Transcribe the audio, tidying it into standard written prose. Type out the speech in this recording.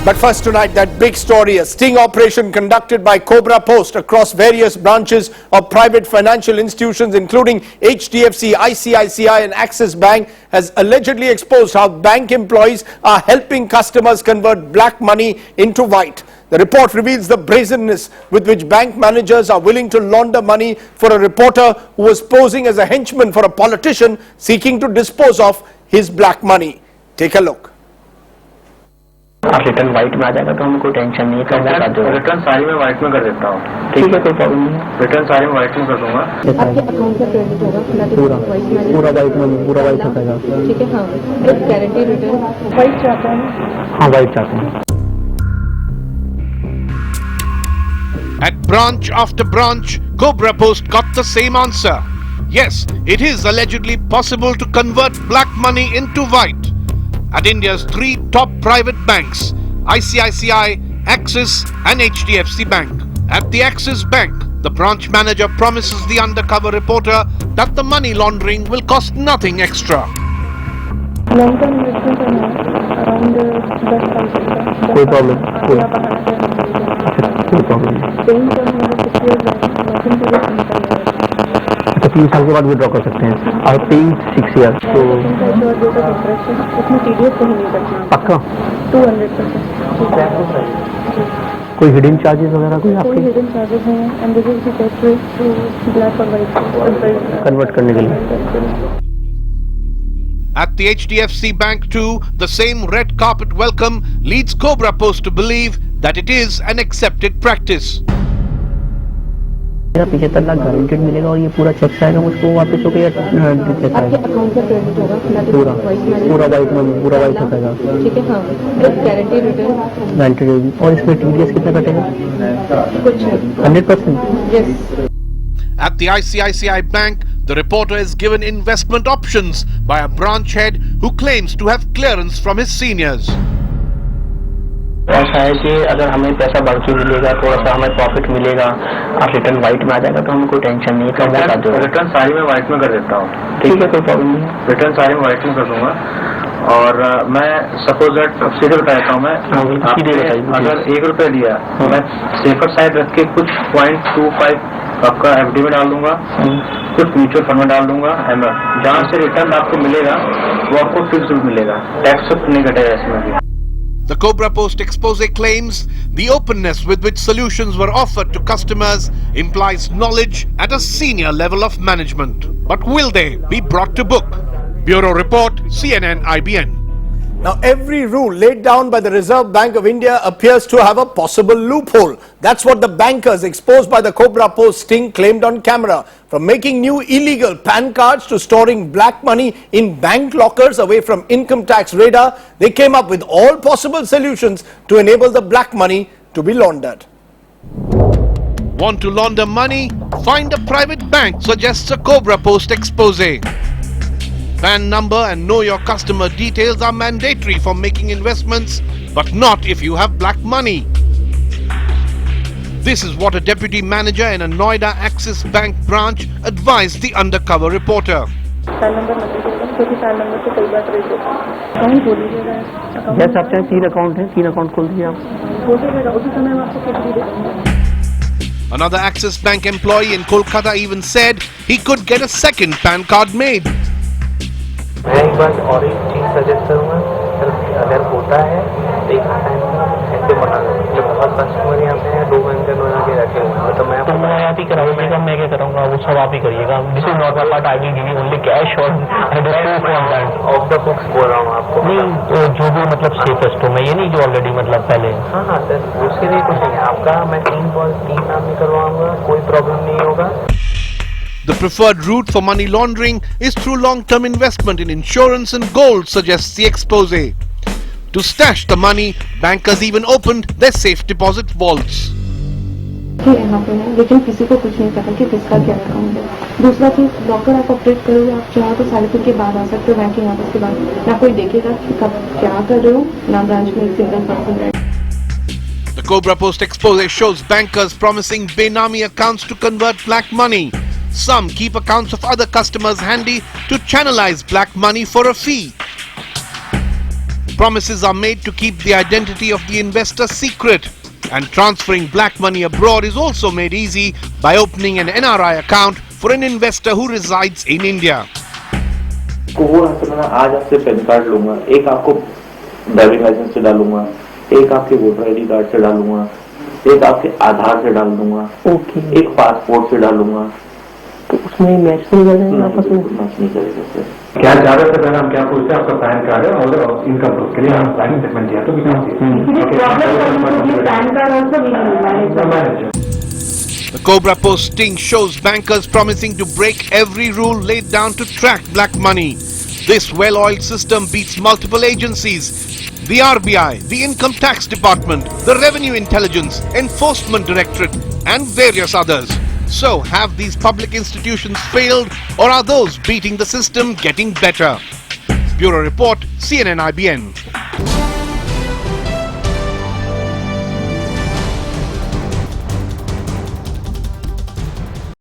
But first tonight, that big story, a sting operation conducted by Cobra Post across various branches of private financial institutions, including HDFC, ICICI and Axis Bank, has allegedly exposed how bank employees are helping customers convert black money into white. The report reveals the brazenness with which bank managers are willing to launder money for a reporter who was posing as a henchman for a politician seeking to dispose of his black money. Take a look. आप return white में आ जाएगा तो हमको tension नहीं है। Return सारी मैं white में कर देता हूँ। ठीक है, कोई प्रॉब्लम नहीं। रिटर्न सारी मैं वाइट में कर दूंगा। आपके अकाउंट का क्रेडिट होगा पूरा वाइट हो जाएगा। ठीक है, हाँ, गारंटी रिटर्न वाइट चाहते हैं। हाँ, वाइट चाहते हैं। At branch after branch, Cobra Post got the same answer. Yes, it is allegedly possible to convert black money into white. At India's three top private banks, ICICI, Axis and HDFC Bank. At the Axis Bank, the branch manager promises the undercover reporter that the money laundering will cost nothing extra. Long-term investment around 10,000. कोई problem कोई problem Same term में 6 years working period निकल अच्छा 3 साल के बाद withdraw कर सकते हैं और पेइंग 6 ईयर तो उसमें TDS कहीं नहीं बचना। पक्का 200%। कोई हिडन चार्जेस वगैरह कोई आपके हिडन चार्जेस हैं and this is the best way to black और वाइट कन्वर्ट करने के लिए। At the HDFC Bank too, the same red carpet welcome leads Cobra Post to believe that it is an accepted practice. मेरा 75 lakh guaranteed मिलेगा और ये पूरा check आएगा मुझको वापस होकर आपके अकाउंट का क्रेडिट होगा पूरा वाइट हो जाएगा। ठीक है, हाँ, गारंटी रिटर्न गारंटेड और इसमें TDS कितना कटेगा? कुछ 100%। Yes. At the ICICI Bank, the reporter is given investment options by a branch head who claims to have clearance from his seniors. ऐसा है कि अगर हमें पैसा बढ़ के मिलेगा, थोड़ा सा हमें प्रॉफिट मिलेगा, आप रिटर्न वाइट में आ जाएगा तो हमको टेंशन नहीं है। रिटर्न सारी मैं वाइट में कर देता हूँ। ठीक है, कोई प्रॉब्लम नहीं। रिटर्न सारी मैं वाइट में कर दूंगा और मैं सपोज दैट सीधे बताता हूँ मैं अगर 1 रुपया लिया मैं सेफर साइड रख के कुछ 0.25 आपका FD में डाल दूंगा, कुछ म्यूचुअल फंड में डाल दूंगा। जहाँ से रिटर्न आपको मिलेगा वो आपको फिक्स मिलेगा, टैक्स नहीं घटेगा इसमें भी। The Cobra Post expose claims the openness with which solutions were offered to customers implies knowledge at a senior level of management. But will they be brought to book? Bureau Report, CNN IBN. Now, every rule laid down by the Reserve Bank of India appears to have a possible loophole. That's what the bankers exposed by the Cobra Post sting claimed on camera. From making new illegal PAN cards to storing black money in bank lockers away from income tax radar, they came up with all possible solutions to enable the black money to be laundered. Want to launder money? Find a private bank, suggests a Cobra Post expose. PAN number and know your customer details are mandatory for making investments, but not if you have black money. This is what a deputy manager in a Noida Axis Bank branch advised the undercover reporter. जैसे आप चाहे 3 account है, 3 account खोल दीजिए आप। Another Axis Bank employee in Kolkata even said he could get a second PAN card made. मैं एक बार और एक चीज़ सजेस्ट करूँगा, अगर होता है तो एक ऐसे बना लो। जब बहुत कस्टमर यहाँ पे हैं 2 घंटे बना के रखे हुए हैं तो मैं आप ही कराऊंगा, मैं क्या करूँगा, वो सब आप ही करिएगा। This is not my part, I will give you only cash और ऑफ द बुक्स बोल रहा हूँ आपको। नहीं, जो भी मतलब सेफेस्ट हो, मैं ये नहीं जो ऑलरेडी मतलब पहले। हाँ सर, उसके लिए कुछ नहीं है आपका। मैं 3 नाम में करवाऊंगा, कोई प्रॉब्लम नहीं होगा। The preferred route for money laundering is through long-term investment in insurance and gold, suggests the expose. To stash the money, bankers even opened their safe deposit vaults. यहाँ पे है, लेकिन किसी को कुछ नहीं पता कि किसका क्या अकाउंट है। दूसरा चीज, लॉकर आप अपडेट करोगे, आप चाहो तो 3:30 के बाद आ सकते हो बैंकिंग आवर्स के बाद। ना कोई देखेगा कि कब क्या कर रहे हो, ना ब्रांच में एक सिंगल पर्सन है। The Cobra Post expose shows bankers promising Benami accounts to convert black money. Some keep accounts of other customers handy to channelize black money for a fee. promises are made to keep the identity of the investor secret. And transferring black money abroad is also made easy by opening an NRI account for an investor who resides in India. को वो मैं आज आपसे pan card लूंगा, एक आपको driving licence से डालूंगा, एक आपके वोटर आईडी कार्ड से डालूंगा, एक आपके आधार से डाल दूंगा, एक पासपोर्ट से डालूंगा, तो उसमें मैच नहीं करेगा, आपस में मैच नहीं करेगा सर। क्या ज्यादा से पहले हम क्या पूछते हैं, आपका पैन कार्ड है और इनकम प्रूफ के लिए हम बैंक स्टेटमेंट दिया तो The Cobra Post sting shows bankers promising to break every rule laid down to track black money. This well-oiled system beats multiple agencies: the RBI, the Income Tax Department, the Revenue Intelligence, Enforcement Directorate, and various others. So, have these public institutions failed, or are those beating the system getting better? Bureau Report, CNN IBN.